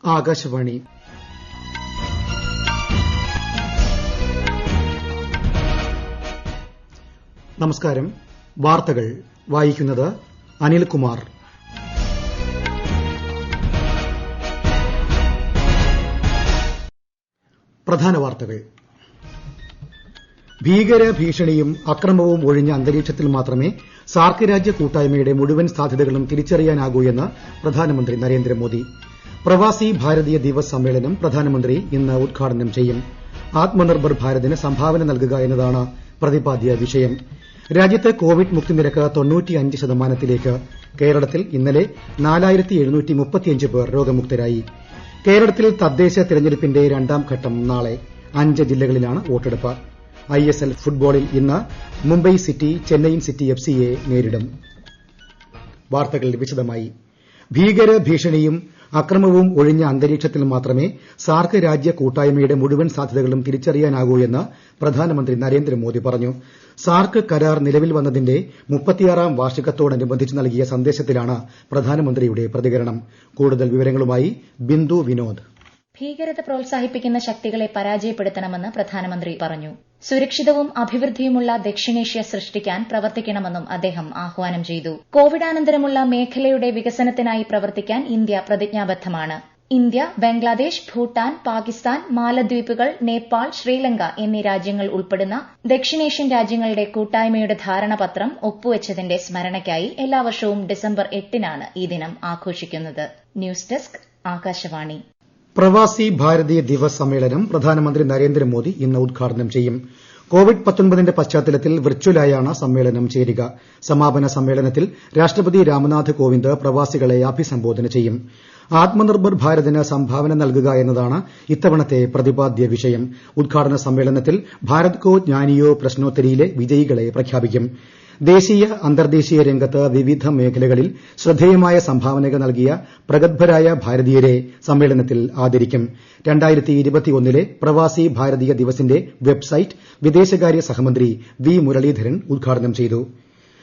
ആകാശവാണി. നമസ്കാരം. വാർത്തകൾ വായിക്കുന്നത് അനിൽകുമാർ. പ്രധാന വാർത്തകൾ. ഭീകര ഭീഷണിയും അക്രമവും ഒഴിഞ്ഞ അന്തരീക്ഷത്തിൽ മാത്രമേ സാർക്ക് രാജ്യ കൂട്ടായ്മയുടെ മുഴുവൻ സാധ്യതകളും തിരിച്ചറിയാനാകൂ എന്ന് പ്രധാനമന്ത്രി നരേന്ദ്രമോദി. പ്രവാസി ഭാരതീയ ദിവസ് സമ്മേളനം പ്രധാനമന്ത്രി ഇന്ന് ഉദ്ഘാടനം ചെയ്യും. ആത്മനിർഭർ ഭാരതിന് സംഭാവന നൽകുക എന്നതാണ് പ്രതിപാദ്യ വിഷയം. രാജ്യത്ത് കോവിഡ് മുക്തി നിരക്ക് 95%ത്തിലേക്ക്. കേരളത്തിൽ ഇന്നലെ 4735 പേർ രോഗമുക്തരായി. കേരളത്തിൽ തദ്ദേശ തെരഞ്ഞെടുപ്പിന്റെ രണ്ടാം ഘട്ടം നാളെ. 5 ജില്ലകളിലാണ് വോട്ടെടുപ്പ്. ISL ഫുട്ബോളിൽ ഇന്ന് മുംബൈ സിറ്റി ചെന്നൈയിൻ സിറ്റി FCയെ നേരിടും. വാർത്തകൾ വിശദമായി. ഭീകര ഭീഷണിയും അക്രമവും ഒഴിഞ്ഞ അന്തരീക്ഷത്തിൽ മാത്രമേ സാർക്ക് രാജ്യ കൂട്ടായ്മയുടെ മുഴുവൻ സാധ്യതകളും തിരിച്ചറിയാനാകൂ എന്ന് പ്രധാനമന്ത്രി നരേന്ദ്രമോദി പറഞ്ഞു. സാർക്ക് കരാർ നിലവിൽ വന്നതിന്റെ 36ാം വാർഷികത്തോടനുബന്ധിച്ച് നൽകിയ സന്ദേശത്തിലാണ് പ്രധാനമന്ത്രിയുടെ പ്രതികരണം. കൂടുതൽ വിവരങ്ങളുമായി ബിന്ദു വിനോദ്. ഭീകരത പ്രോത്സാഹിപ്പിക്കുന്ന ശക്തികളെ പരാജയപ്പെടുത്തണമെന്ന് പ്രധാനമന്ത്രി പറഞ്ഞു. സുരക്ഷിതവും അഭിവൃദ്ധിയുമുള്ള ദക്ഷിണേഷ്യ സൃഷ്ടിക്കാൻ പ്രവർത്തിക്കണമെന്നും അദ്ദേഹം ആഹ്വാനം ചെയ്തു. കോവിഡാനന്തരമുള്ള മേഖലയുടെ വികസനത്തിനായി പ്രവർത്തിക്കാൻ ഇന്ത്യ പ്രതിജ്ഞാബദ്ധമാണ്. ഇന്ത്യ, ബംഗ്ലാദേശ്, ഭൂട്ടാൻ, പാകിസ്ഥാൻ, മാലദ്വീപുകൾ, നേപ്പാൾ, ശ്രീലങ്ക എന്നീ രാജ്യങ്ങൾ ഉൾപ്പെടുന്ന ദക്ഷിണേഷ്യൻ രാജ്യങ്ങളുടെ കൂട്ടായ്മയുടെ ധാരണാപത്രം ഒപ്പുവച്ചതിന്റെ സ്മരണയ്ക്കായി എല്ലാ വർഷവും ഡിസംബർ 8-നാണ് ഈ ദിനം ആഘോഷിക്കുന്നത്. News desk, Akashvani. പ്രവാസി ഭാരതീയ ദിവസ് സമ്മേളനം പ്രധാനമന്ത്രി നരേന്ദ്രമോദി ഇന്ന് ഉദ്ഘാടനം ചെയ്യും. കോവിഡ്-19ന്റെ പശ്ചാത്തലത്തിൽ വെർച്വലായാണ് സമ്മേളനം ചേരുക. സമാപന സമ്മേളനത്തിൽ രാഷ്ട്രപതി രാംനാഥ് കോവിന്ദ് പ്രവാസികളെ അഭിസംബോധന ചെയ്യും. ആത്മനിർഭർ ഭാരതിന് സംഭാവന നൽകുക എന്നതാണ് ഇത്തവണത്തെ പ്രതിപാദ്യ വിഷയം. ഉദ്ഘാടന സമ്മേളനത്തിൽ ഭാരത് കോ ജ്ഞാനിയോ പ്രശ്നോത്തരിയിലെ വിജയികളെ പ്രഖ്യാപിക്കും. ദേശീയ അന്തർദേശീയ രംഗത്ത് വിവിധ മേഖലകളിൽ ശ്രദ്ധേയമായ സംഭാവനകൾ നൽകിയ പ്രഗത്ഭരായ ഭാരതീയരെ സമ്മേളനത്തിൽ ആദരിക്കും. 2021ലെ പ്രവാസി ഭാരതീയ ദിവസിന്റെ വെബ്സൈറ്റ് വിദേശകാര്യ സഹമന്ത്രി വി മുരളീധരൻ ഉദ്ഘാടനം ചെയ്തു.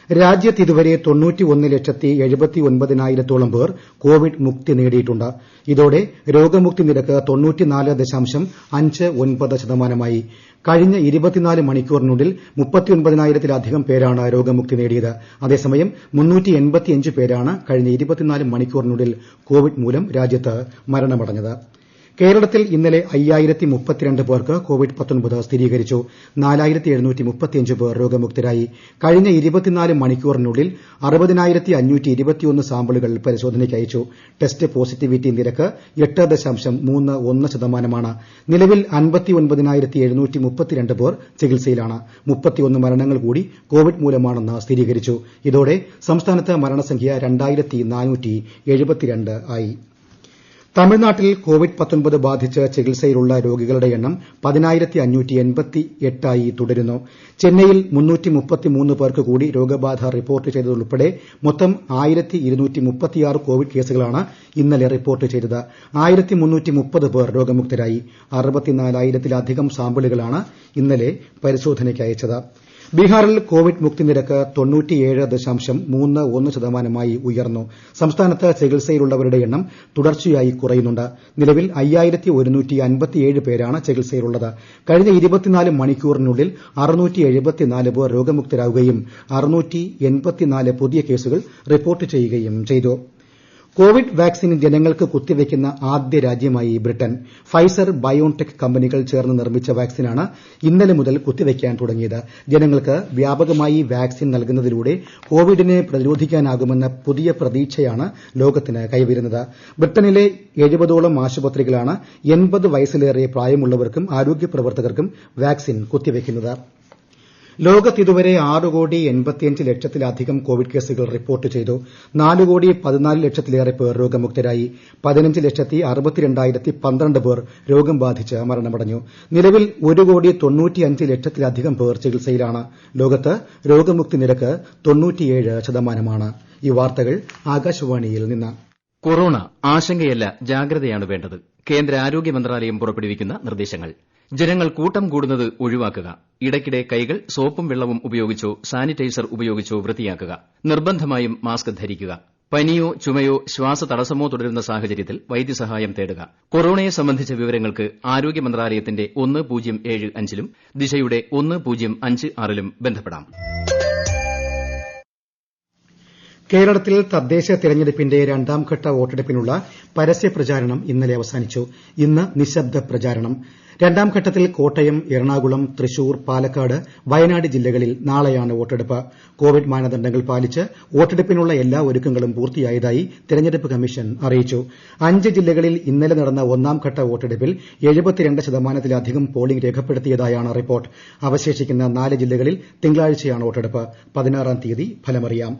രാജ്യത്ത് ഇതുവരെ 91,79,000 പേർ കോവിഡ് മുക്തി നേടിയിട്ടുണ്ട്. ഇതോടെ രോഗമുക്തി നിരക്ക് 94.59%. കഴിഞ്ഞ 24 മണിക്കൂറിനുള്ളിൽ 39,000-ത്തിലധികം പേരാണ് രോഗമുക്തി നേടിയത്. അതേസമയം 385 പേരാണ് കഴിഞ്ഞ 24 മണിക്കൂറിനുള്ളിൽ കോവിഡ് മൂലം രാജ്യത്ത് മരണമടഞ്ഞത്. കേരളത്തിൽ ഇന്നലെ 5032 പേർക്ക് കോവിഡ്-19 സ്ഥിരീകരിച്ചു. 4735 പേർ രോഗമുക്തരായി. കഴിഞ്ഞ 24 മണിക്കൂറിനുള്ളിൽ 60,521 സാമ്പിളുകൾ പരിശോധനയ്ക്ക് അയച്ചു. ടെസ്റ്റ് പോസിറ്റിവിറ്റി നിരക്ക് 8.31%. നിലവിൽ 59,732 പേർ ചികിത്സയിലാണ്. 31 മരണങ്ങൾ കൂടി കോവിഡ് മൂലമാണെന്ന് സ്ഥിരീകരിച്ചു. ഇതോടെ സംസ്ഥാനത്ത് മരണസംഖ്യ 2472 ആയി. തമിഴ്നാട്ടിൽ കോവിഡ്-19 ബാധിച്ച് ചികിത്സയിലുള്ള രോഗികളുടെ എണ്ണം 10,588 ആയി തുടരുന്നു. ചെന്നൈയിൽ 333 പേർക്ക് കൂടി രോഗബാധ റിപ്പോർട്ട് ചെയ്തതുൾപ്പെടെ മൊത്തം 1,236 കോവിഡ് കേസുകളാണ് ഇന്നലെ റിപ്പോർട്ട് ചെയ്തത്. 1,330 പേർ രോഗമുക്തരായി. 64,000-ത്തിലധികം സാമ്പിളുകളാണ് ഇന്നലെ പരിശോധനയ്ക്ക് അയച്ചത്. ബീഹാറിൽ കോവിഡ് മുക്തി നിരക്ക് 97.31%-ആയി ഉയർന്നു. സംസ്ഥാനത്ത് ചികിത്സയിലുള്ളവരുടെ എണ്ണം തുടർച്ചയായി കുറയുന്നുണ്ട്. നിലവിൽ 5,157 പേരാണ് ചികിത്സയിലുള്ളത്. കഴിഞ്ഞ 24 മണിക്കൂറിനുള്ളിൽ 674 പേർ രോഗമുക്തരാകുകയും 684 പുതിയ കേസുകൾ റിപ്പോർട്ട് ചെയ്യുകയും ചെയ്തു. കോവിഡ് വാക്സിൻ ജനങ്ങൾക്ക് കുത്തിവയ്ക്കുന്ന ആദ്യ രാജ്യമായി ബ്രിട്ടൻ. ഫൈസർ ബയോൺടെക് കമ്പനികൾ ചേർന്ന് നിർമ്മിച്ച വാക്സിനാണ് ഇന്നലെ മുതൽ കുത്തിവയ്ക്കാൻ തുടങ്ങിയത്. ജനങ്ങൾക്ക് വ്യാപകമായി വാക്സിൻ നൽകുന്നതിലൂടെ കോവിഡിനെ പ്രതിരോധിക്കാനാകുമെന്ന പുതിയ പ്രതീക്ഷയാണ് ലോകത്തിന് കൈവരുന്നത്. ബ്രിട്ടനിലെ 70ഓളം ആശുപത്രികളാണ് 80 വയസ്സിലേറെ പ്രായമുള്ളവർക്കും ആരോഗ്യ പ്രവർത്തകർക്കും വാക്സിൻ കുത്തിവയ്ക്കുന്നത്. ലോകത്ത് ഇതുവരെ 6,85,00,000-ത്തിലധികം കോവിഡ് കേസുകൾ റിപ്പോർട്ട് ചെയ്തു. 4,14,00,000-ത്തിലേറെ പേർ രോഗമുക്തരായി. 15,62,012 പേർ രോഗം ബാധിച്ച് മരണമടഞ്ഞു. നിലവിൽ 1,95,00,000-ത്തിലധികം പേർ ചികിത്സയിലാണ്. ലോകത്ത് രോഗമുക്തി നിരക്ക് 97%. ഈ വാർത്തകൾ ആകാശവാണിയിൽ നിന്ന്. കൊറോണ ആശങ്കയല്ല, ജാഗ്രതയാണ് വേണ്ടത്. കേന്ദ്ര ആരോഗ്യ മന്ത്രാലയം പുറപ്പെടുവിക്കുന്ന നിർദ്ദേശങ്ങൾ. ജനങ്ങൾ കൂട്ടം കൂടുന്നത് ഒഴിവാക്കുക. ഇടയ്ക്കിടെ കൈകൾ സോപ്പും വെള്ളവും ഉപയോഗിച്ചോ സാനിറ്റൈസർ ഉപയോഗിച്ചോ വൃത്തിയാക്കുക. നിർബന്ധമായും മാസ്ക് ധരിക്കുക. പനിയോ ചുമയോ ശ്വാസതടസ്സമോ തുടരുന്ന സാഹചര്യത്തിൽ വൈദ്യസഹായം തേടുക. കൊറോണയെ സംബന്ധിച്ച വിവരങ്ങൾക്ക് ആരോഗ്യ മന്ത്രാലയത്തിന്റെ 1075-ലും ദിശയുടെ 1056-ലും ബന്ധപ്പെടാം. കേരളത്തിൽ തദ്ദേശ തെരഞ്ഞെടുപ്പിന്റെ രണ്ടാംഘട്ട വോട്ടെടുപ്പിനുള്ള പരസ്യപ്രചാരണം ഇന്നലെ അവസാനിച്ചു. ഇന്ന് നിശബ്ദ പ്രചാരണം. രണ്ടാം ഘട്ടത്തിൽ കോട്ടയം, എറണാകുളം, തൃശൂർ, പാലക്കാട്, വയനാട് ജില്ലകളിൽ നാളെയാണ് വോട്ടെടുപ്പ്. കോവിഡ് മാനദണ്ഡങ്ങൾ പാലിച്ച് വോട്ടെടുപ്പിനുള്ള എല്ലാ ഒരുക്കങ്ങളും പൂർത്തിയായതായി തെരഞ്ഞെടുപ്പ് കമ്മീഷൻ അറിയിച്ചു. 5 ജില്ലകളിൽ ഇന്നലെ നടന്ന ഒന്നാംഘട്ട വോട്ടെടുപ്പിൽ 72% പോളിംഗ് രേഖപ്പെടുത്തിയതായാണ് റിപ്പോർട്ട്. അവശേഷിക്കുന്ന 4 ജില്ലകളിൽ തിങ്കളാഴ്ചയാണ് വോട്ടെടുപ്പ്. 16-ാം തീയതി ഫലമറിയാം.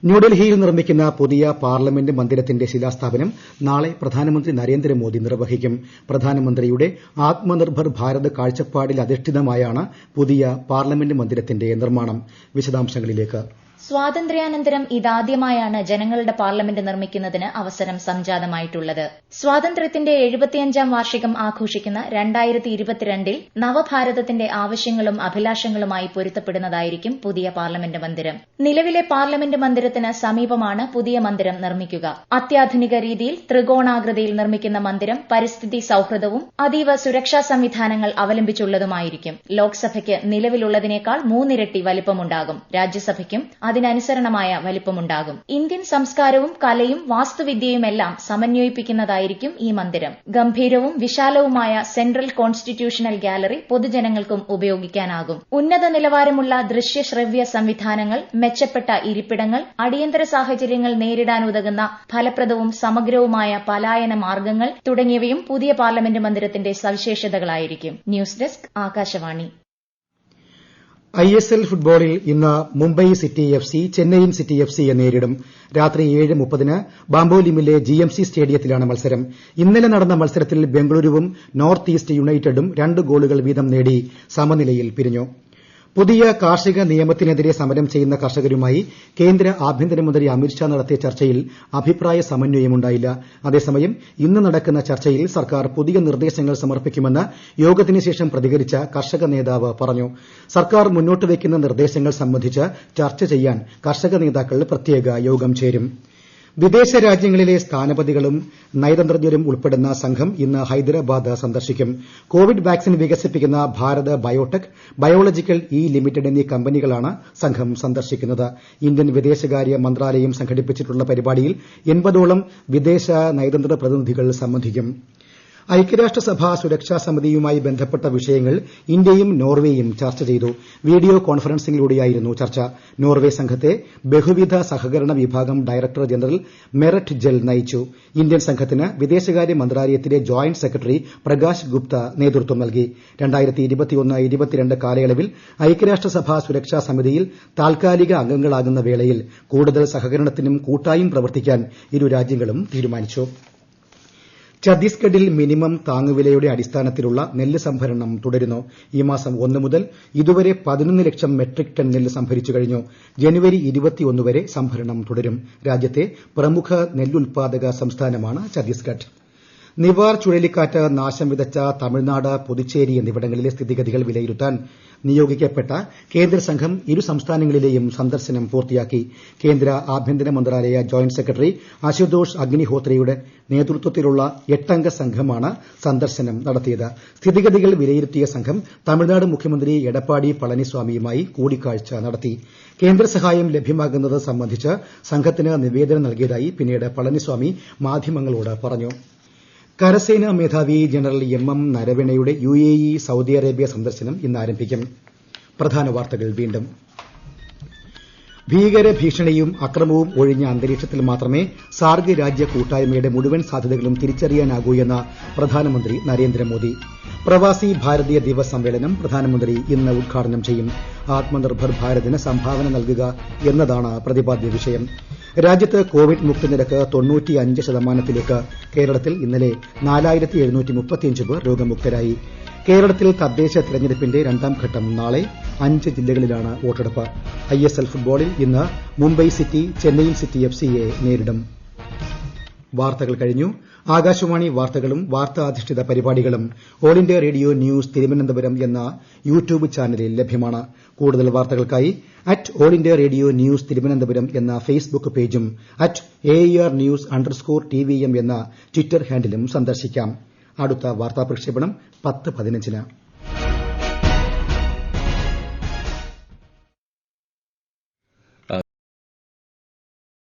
ന്യൂഡൽഹിയിൽ നിർമ്മിക്കുന്ന പുതിയ പാർലമെന്റ് മന്ദിരത്തിന്റെ ശിലാസ്ഥാപനം നാളെ പ്രധാനമന്ത്രി നരേന്ദ്രമോദി നിർവഹിക്കും. പ്രധാനമന്ത്രിയുടെ ആത്മനിർഭർ ഭാരത് കാഴ്ചപ്പാടിൽ അധിഷ്ഠിതമായാണ് പുതിയ പാർലമെന്റ് മന്ദിരത്തിന്റെ നിർമ്മാണം. വിശദാംശങ്ങളിലേക്ക്. സ്വാതന്ത്ര്യാനന്തരം ഇതാദ്യമായാണ് ജനങ്ങളുടെ പാർലമെന്റ് നിർമ്മിക്കുന്നതിന് അവസരം സംജാതമായിട്ടുള്ളത്. സ്വാതന്ത്ര്യത്തിന്റെ 75ാം വാർഷികം ആഘോഷിക്കുന്ന 2022-ൽ നവഭാരതത്തിന്റെ ആവശ്യങ്ങളും അഭിലാഷങ്ങളുമായി പൊരുത്തപ്പെടുന്നതായിരിക്കും പുതിയ പാർലമെന്റ് മന്ദിരം. നിലവിലെ പാർലമെന്റ് മന്ദിരത്തിന് സമീപമാണ് പുതിയ മന്ദിരം നിർമ്മിക്കുക. അത്യാധുനിക രീതിയിൽ ത്രികോണാകൃതിയിൽ നിർമ്മിക്കുന്ന മന്ദിരം പരിസ്ഥിതി സൌഹൃദവും അതീവ സുരക്ഷാ സംവിധാനങ്ങൾ അവലംബിച്ചുള്ളതുമായിരിക്കും. ലോക്സഭയ്ക്ക് നിലവിലുള്ളതിനേക്കാൾ 3 ഇരട്ടി വലിപ്പമുണ്ടാകും. രാജ്യസഭയ്ക്കും അതിനനുസരണമായ വലിപ്പമുണ്ടാകും. ഇന്ത്യൻ സംസ്കാരവും കലയും വാസ്തുവിദ്യയുമെല്ലാം സമന്വയിപ്പിക്കുന്നതായിരിക്കും ഈ മന്ദിരം. ഗംഭീരവും വിശാലവുമായ സെൻട്രൽ കോൺസ്റ്റിറ്റ്യൂഷണൽ ഗാലറി പൊതുജനങ്ങൾക്കും ഉപയോഗിക്കാനാകും. ഉന്നത നിലവാരമുള്ള ദൃശ്യ ശ്രവ്യ സംവിധാനങ്ങൾ, മെച്ചപ്പെട്ട ഇരിപ്പിടങ്ങൾ, അടിയന്തര സാഹചര്യങ്ങൾ നേരിടാനുതകുന്ന ഫലപ്രദവും സമഗ്രവുമായ പലായന മാർഗ്ഗങ്ങൾ തുടങ്ങിയവയും പുതിയ പാർലമെന്റ് മന്ദിരത്തിന്റെ സവിശേഷതകളായിരിക്കും. News desk, Akashvani. ISL ഫുട്ബോളിൽ ഇന്ന് Mumbai city FC Chennaiyin city FCയെ നേരിടും. രാത്രി 7:30-ന് ബാംബോലിമിലെ GMC സ്റ്റേഡിയത്തിലാണ് മത്സരം. ഇന്നലെ നടന്ന മത്സരത്തിൽ ബംഗളൂരുവും നോർത്ത് ഈസ്റ്റ് യുണൈറ്റഡും 2 ഗോളുകൾ വീതം നേടി സമനിലയിൽ പിരിഞ്ഞു. പുതിയ കാർഷിക നിയമത്തിനെതിരെ സമരം ചെയ്യുന്ന കർഷകരുമായി കേന്ദ്ര ആഭ്യന്തരമന്ത്രി അമിത്ഷാ നടത്തിയ ചർച്ചയിൽ അഭിപ്രായ സമന്വയമുണ്ടായില്ല. അതേസമയം ഇന്ന് നടക്കുന്ന ചർച്ചയിൽ സർക്കാർ പുതിയ നിർദ്ദേശങ്ങൾ സമർപ്പിക്കുമെന്ന് യോഗത്തിന് ശേഷം പ്രതികരിച്ച കർഷക നേതാവ് പറഞ്ഞു. സർക്കാർ മുന്നോട്ട് വയ്ക്കുന്ന നിർദ്ദേശങ്ങൾ സംബന്ധിച്ച് ചർച്ച ചെയ്യാൻ കർഷക നേതാക്കൾ പ്രത്യേക യോഗം ചേരും. വിദേശ രാജ്യങ്ങളിലെ സ്ഥാനപതികളും നയതന്ത്രജ്ഞരും ഉൾപ്പെടുന്ന സംഘം ഇന്ന് ഹൈദരാബാദ് സന്ദർശിക്കും. കോവിഡ് വാക്സിൻ വികസിപ്പിക്കുന്ന ഭാരത് ബയോടെക്, ബയോളജിക്കൽ ലിമിറ്റഡ് എന്നീ കമ്പനികളാണ് സംഘം സന്ദർശിക്കുന്നത്. ഇന്ത്യൻ വിദേശകാര്യ മന്ത്രാലയം സംഘടിപ്പിച്ചിട്ടുള്ള പരിപാടിയിൽ 80ഓളം വിദേശ നയതന്ത്ര പ്രതിനിധികൾ സംബന്ധിക്കും. ഐക്യരാഷ്ട്രസഭ സുരക്ഷാ സമിതിയുമായി ബന്ധപ്പെട്ട വിഷയങ്ങൾ ഇന്ത്യയും നോർവേയും ചർച്ച ചെയ്തു. വീഡിയോ കോൺഫറൻസിംഗിലൂടെയായിരുന്നു ചർച്ച. നോർവെ സംഘത്തെ ബഹുവിധ സഹകരണ വിഭാഗം ഡയറക്ടർ ജനറൽ മെററ്റ് ജെൽ നയിച്ചു. ഇന്ത്യൻ സംഘത്തിന് വിദേശകാര്യ മന്ത്രാലയത്തിലെ ജോയിന്റ് സെക്രട്ടറി പ്രകാശ് ഗുപ്ത നേതൃത്വം നൽകി. 2021-22 കാലയളവിൽ ഐക്യരാഷ്ട്രസഭ സുരക്ഷാ സമിതിയിൽ താൽക്കാലിക അംഗങ്ങളാകുന്ന വേളയിൽ കൂടുതൽ സഹകരണത്തിനും കൂട്ടായും പ്രവർത്തിക്കാൻ ഇരു രാജ്യങ്ങളും തീരുമാനിച്ചു. ഛത്തീസ്ഗഡിൽ മിനിമം താങ്ങുവിലയുടെ അടിസ്ഥാനത്തിലുള്ള നെല്ല് സംഭരണം തുടരുന്നു. ഈ മാസം 1 മുതൽ ഇതുവരെ 11 ലക്ഷം മെട്രിക് ടൺ നെല്ല് സംഭരിച്ചു കഴിഞ്ഞു. ജനുവരി 21 വരെ സംഭരണം തുടരും. രാജ്യത്തെ പ്രമുഖ നെല്ലുൽപാദക സംസ്ഥാനമാണ് ഛത്തീസ്ഗഡ്. നിവാർ ചുഴലിക്കാറ്റ് നാശം വിതച്ച തമിഴ്നാട്, പുതുച്ചേരി എന്നിവിടങ്ങളിലെ സ്ഥിതിഗതികൾ വിലയിരുത്താൻ നിയോഗിക്കപ്പെട്ട കേന്ദ്ര സംഘം ഇരു സംസ്ഥാനങ്ങളിലെയും സന്ദർശനം പൂർത്തിയാക്കി. കേന്ദ്ര ആഭ്യന്തര മന്ത്രാലയ ജോയിന്റ് സെക്രട്ടറി അശുതോഷ് അഗ്നിഹോത്രിയുടെ നേതൃത്വത്തിലുള്ള 8-അംഗ സംഘമാണ് സന്ദർശനം നടത്തിയത്. സ്ഥിതിഗതികൾ വിലയിരുത്തിയ സംഘം തമിഴ്നാട് മുഖ്യമന്ത്രി എടപ്പാടി പളനിസ്വാമിയുമായി കൂടിക്കാഴ്ച നടത്തി. കേന്ദ്ര സഹായം ലഭ്യമാകുന്നത് സംബന്ധിച്ച് സംഘത്തിന് നിവേദനം നൽകിയതായി പിന്നീട് പളനിസ്വാമി മാധ്യമങ്ങളോട് പറഞ്ഞു. കരസേനാ മേധാവി general MM നരവണയുടെ UAE, Saudi Arabia സന്ദർശനം ഇന്ന് ആരംഭിക്കും. പ്രധാന വാർത്തകൾ വീണ്ടും. ഭീകരഭീഷണിയും അക്രമവും ഒഴിഞ്ഞ അന്തരീക്ഷത്തിൽ മാത്രമേ സാർക്ക് രാജ്യ കൂട്ടായ്മയുടെ മുഴുവൻ സാധ്യതകളും തിരിച്ചറിയാനാകൂ എന്ന് പ്രധാനമന്ത്രി നരേന്ദ്രമോദി. പ്രവാസി ഭാരതീയ ദിവസ് സമ്മേളനം പ്രധാനമന്ത്രി ഇന്ന് ഉദ്ഘാടനം ചെയ്യും. ആത്മനിർഭർ ഭാരതിന് സംഭാവന നൽകുക എന്നതാണ് പ്രതിപാദ്യ വിഷയം. രാജ്യത്ത് കോവിഡ് മുക്തി നിരക്ക് 95%-ലേക്ക്. കേരളത്തിൽ ഇന്നലെ 4735 പേർ രോഗമുക്തരായി. കേരളത്തിൽ തദ്ദേശ തെരഞ്ഞെടുപ്പിന്റെ രണ്ടാം ഘട്ടം നാളെ. 5 ജില്ലകളിലാണ് വോട്ടെടുപ്പ്. ISL ഫുട്ബോളിൽ ഇന്ന് മുംബൈ സിറ്റി ചെന്നൈയിൻ സിറ്റി FCയെ നേരിടും. വാർത്തകൾ കഴിഞ്ഞു. ആകാശവാണി വാർത്തകളും വാർത്താധിഷ്ഠിത പരിപാടികളും all India radio news Thiruvananthapuram എന്ന യൂട്യൂബ് ചാനലിൽ ലഭ്യമാണ്. കൂടുതൽ വാർത്തകൾക്കായി @all India radio news Thiruvananthapuram എന്ന ഫേസ്ബുക്ക് പേജും @AIR News_TVM എന്ന ട്വിറ്റർ ഹാൻഡിലും സന്ദർശിക്കാം. അടുത്ത വാർത്താ പ്രക്ഷേപണം 10:15-ന്.